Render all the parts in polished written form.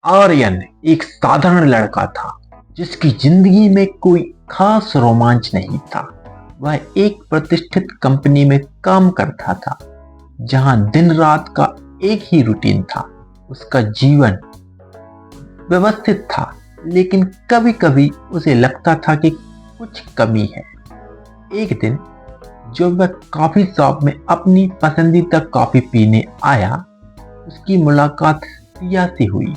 आर्यन एक साधारण लड़का था जिसकी जिंदगी में कोई खास रोमांच नहीं था। वह एक प्रतिष्ठित कंपनी में काम करता था जहां दिन रात का एक ही रूटीन था। उसका जीवन व्यवस्थित था, लेकिन कभी कभी उसे लगता था कि कुछ कमी है। एक दिन जब वह कॉफी शॉप में अपनी पसंदीदा कॉफी पीने आया, उसकी मुलाकात सिया से हुई।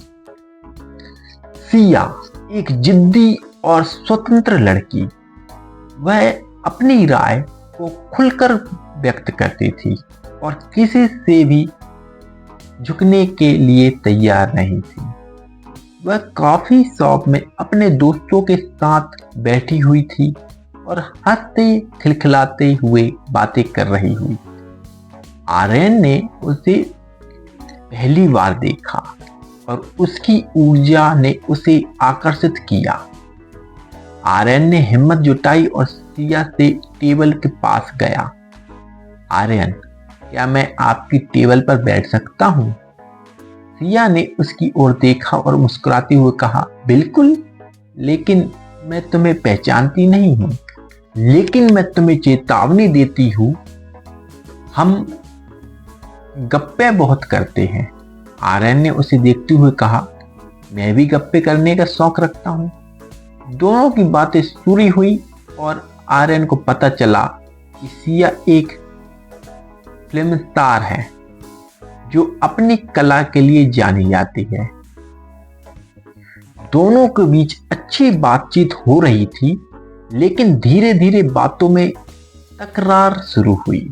सिया एक जिद्दी और स्वतंत्र लड़की। वह अपनी राय को खुलकर व्यक्त करती थी और किसी से भी झुकने के लिए तैयार नहीं थी। वह कॉफी शॉप में अपने दोस्तों के साथ बैठी हुई थी और हंसते खिलखिलाते हुए बातें कर रही हुई। आर्यन ने उसे पहली बार देखा और उसकी ऊर्जा ने उसे आकर्षित किया। आर्यन ने हिम्मत जुटाई और सिया से टेबल के पास गया। आर्यन, क्या मैं आपकी टेबल पर बैठ सकता हूँ? सिया ने उसकी ओर देखा और मुस्कुराते हुए कहा, बिल्कुल, लेकिन मैं तुम्हें पहचानती नहीं हूँ। लेकिन मैं तुम्हें चेतावनी देती हूँ, हम गप्पे बहुत करते हैं। आर्यन ने उसे देखते हुए कहा, मैं भी गप्पे करने का शौक रखता हूँ। दोनों की बातें पूरी हुई और आर्यन को पता चला कि सिया एक फिल्म स्टार है जो अपनी कला के लिए जानी जाती है। दोनों के बीच अच्छी बातचीत हो रही थी, लेकिन धीरे धीरे बातों में तकरार शुरू हुई।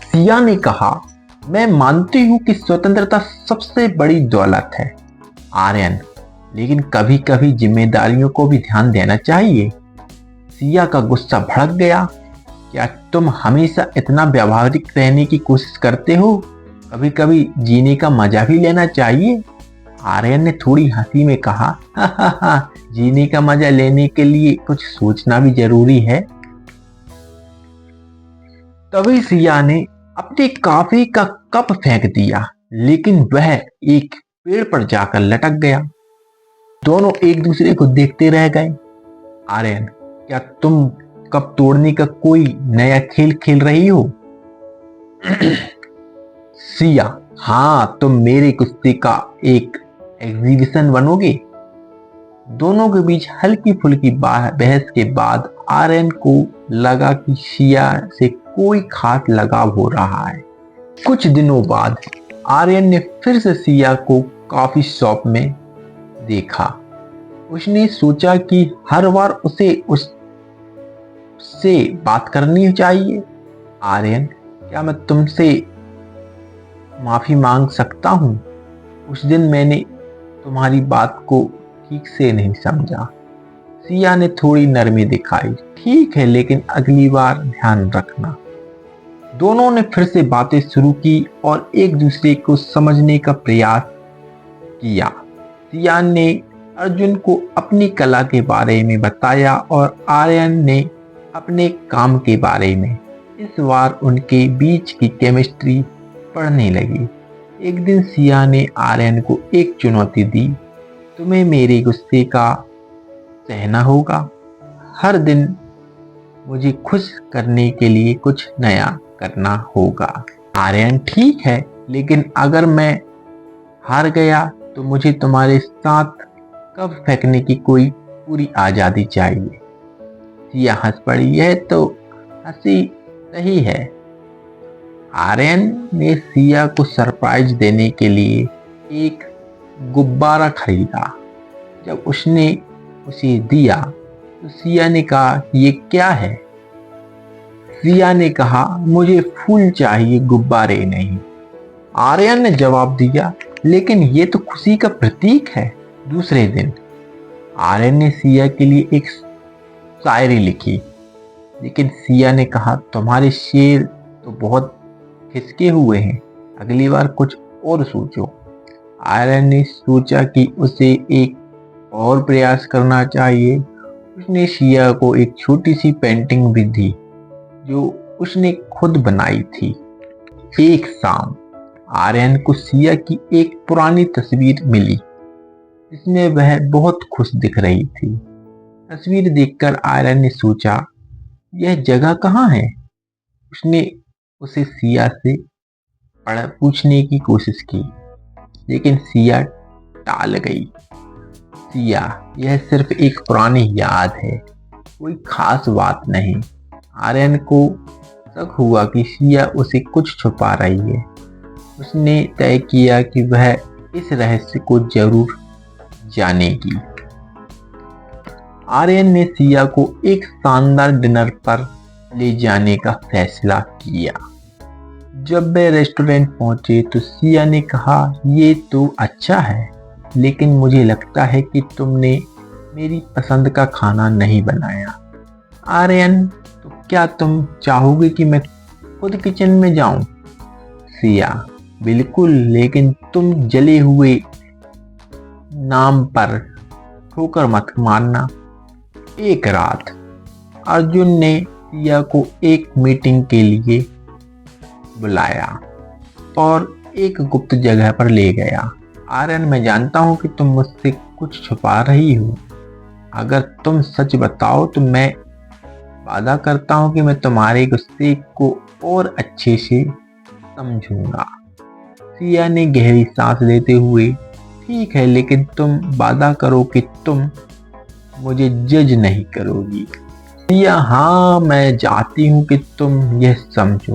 सिया ने कहा, मैं मानती हूं कि स्वतंत्रता सबसे बड़ी दौलत है आर्यन, लेकिन कभी कभी जिम्मेदारियों को भी ध्यान देना चाहिए। सिया का गुस्सा भड़क गया। क्या तुम हमेशा इतना व्यावहारिक रहने की कोशिश करते हो? कभी कभी जीने का मजा भी लेना चाहिए। आर्यन ने थोड़ी हंसी में कहा, हा, जीने का मजा लेने के लिए कुछ सोचना भी जरूरी है। तभी सिया ने अपनी कॉफी का कप फेंक दिया, लेकिन वह एक पेड़ पर जाकर लटक गया। दोनों एक दूसरे को देखते रह गए। आर्यन, क्या तुम कप तोड़ने का कोई नया खेल खेल रही हो? सिया, हाँ, तुम मेरे गुस्से का एक एग्जीबिशन बनोगे। दोनों के बीच हल्की फुल्की बहस के बाद आर्यन को लगा कि सिया से कोई खास लगाव हो रहा है। कुछ दिनों बाद आर्यन ने फिर से सिया को कॉफी शॉप में देखा। उसने सोचा कि हर बार उसे उससे बात करनी चाहिए। आर्यन, क्या मैं तुमसे माफी मांग सकता हूँ? उस दिन मैंने तुम्हारी बात को ठीक से नहीं समझा। सिया ने थोड़ी नरमी दिखाई। ठीक है, लेकिन अगली बार ध्यान रखना। दोनों ने फिर से बातें शुरू की और एक दूसरे को समझने का प्रयास किया। सिया ने अर्जुन को अपनी कला के बारे में बताया और आर्यन ने अपने काम के बारे में। इस बार उनके बीच की केमिस्ट्री बढ़ने लगी। एक दिन सिया ने आर्यन को एक चुनौती दी, तुम्हें मेरे गुस्से का सहना होगा। हर दिन मुझे खुश करने के लिए कुछ नया करना होगा। आर्यन, ठीक है, लेकिन अगर मैं हार गया तो मुझे तुम्हारे साथ कप फेंकने की कोई पूरी आजादी चाहिए। सिया हंस पड़ी। यह तो हंसी सही है। आर्यन ने सिया को सरप्राइज देने के लिए एक गुब्बारा खरीदा। जब उसने उसे दिया तो सिया ने कहा, ये क्या है? सिया ने कहा, मुझे फूल चाहिए, गुब्बारे नहीं। आर्यन ने जवाब दिया, लेकिन ये तो खुशी का प्रतीक है। दूसरे दिन आर्यन ने सिया के लिए एक शायरी लिखी, लेकिन सिया ने कहा, तुम्हारे शेर तो बहुत खिसके हुए हैं, अगली बार कुछ और सोचो। आर्यन ने सोचा कि उसे एक और प्रयास करना चाहिए। उसने सिया को एक छोटी सी पेंटिंग भी दी जो उसने खुद बनाई थी। एक शाम आर्यन को सिया की एक पुरानी तस्वीर मिली। जिसमें वह बहुत खुश दिख रही थी। तस्वीर देखकर आर्यन ने सोचा, यह जगह कहाँ है? उसने उसे सिया से पूछने की कोशिश की, लेकिन सिया टाल गई। सिया, यह सिर्फ एक पुरानी याद है, कोई खास बात नहीं। आर्यन को शक हुआ कि सिया उसे कुछ छुपा रही है। उसने तय किया कि वह इस रहस्य को जरूर जानेगी। आर्यन ने सिया को एक शानदार डिनर पर ले जाने का फैसला किया। जब वे रेस्टोरेंट पहुंचे तो सिया ने कहा, ये तो अच्छा है, लेकिन मुझे लगता है कि तुमने मेरी पसंद का खाना नहीं बनाया। आर्यन, तो क्या तुम चाहोगे कि मैं खुद किचन में जाऊं? सिया, बिल्कुल, लेकिन तुम जले हुए नाम पर ठोकर मत मारना। एक रात अर्जुन ने सिया को एक मीटिंग के लिए बुलाया और एक गुप्त जगह पर ले गया। आर्यन, मैं जानता हूं कि तुम मुझसे कुछ छुपा रही हो। अगर तुम सच बताओ तो मैं वादा करता हूं कि मैं तुम्हारे गुस्से को और अच्छे से समझूंगा। सिया ने गहरी सांस लेते हुए, ठीक है, लेकिन तुम वादा करो कि तुम मुझे जज नहीं करोगी। सिया, हाँ, मैं चाहती हूँ कि तुम यह समझो।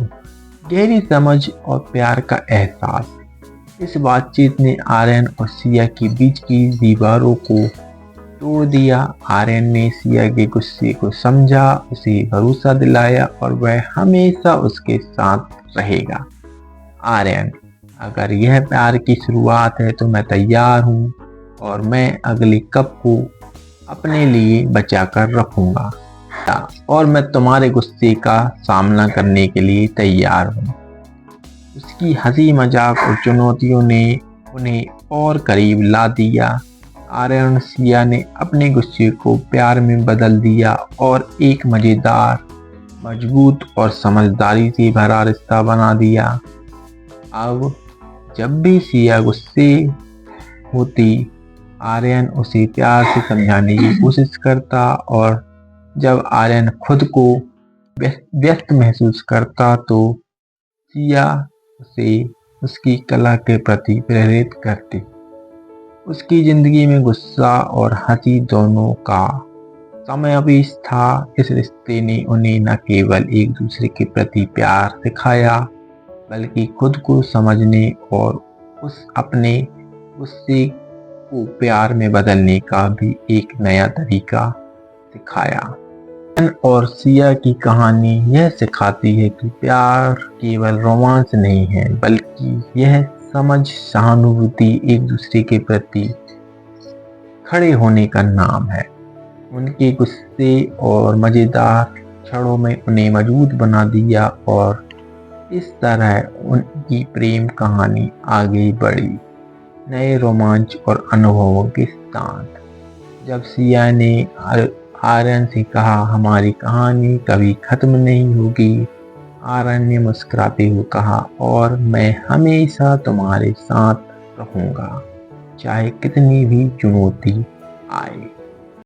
गहरी समझ और प्यार का एहसास। इस बातचीत ने आर्यन और सिया के बीच की दीवारों को तोड़ दिया। आर्यन ने सिया के गुस्से को समझा, उसे भरोसा दिलाया और वह हमेशा उसके साथ रहेगा। आर्यन, अगर यह प्यार की शुरुआत है तो मैं तैयार हूँ और मैं अगले कप को अपने लिए बचा कर रखूंगा और मैं तुम्हारे गुस्से का सामना करने के लिए तैयार हूँ। उसकी हंसी मजाक और चुनौतियों ने उन्हें और करीब ला दिया। आर्यन और सिया ने अपने गुस्से को प्यार में बदल दिया और एक मजेदार, मजबूत और समझदारी से भरा रिश्ता बना दिया। अब जब भी सिया गुस्से होती, आर्यन उसे प्यार से समझाने की कोशिश करता और जब आर्यन खुद को व्यस्त महसूस करता तो सिया उसे उसकी कला के प्रति प्रेरित करती। उसकी जिंदगी में गुस्सा और हंसी दोनों का समावेश था। इस रिश्ते ने उन्हें न केवल एक दूसरे के प्रति प्यार सिखाया, बल्कि खुद को समझने और उस अपने गुस्से को प्यार में बदलने का भी एक नया तरीका सिखाया। आर्यन और सिया की कहानी यह सिखाती है कि प्यार केवल रोमांस नहीं है, बल्कि यह समझ, सहानुभूति, एक दूसरे के प्रति खड़े होने का नाम है। उनके गुस्से और मजेदार क्षणों में उन्हें मजबूत बना दिया और इस तरह उनकी प्रेम कहानी आगे बढ़ी, नए रोमांच और अनुभवों के साथ। जब सिया ने आर्यन से कहा, हमारी कहानी कभी खत्म नहीं होगी, आर्यन ने मुस्कुराते हुए कहा, और मैं हमेशा तुम्हारे साथ रहूंगा, चाहे कितनी भी चुनौती आए।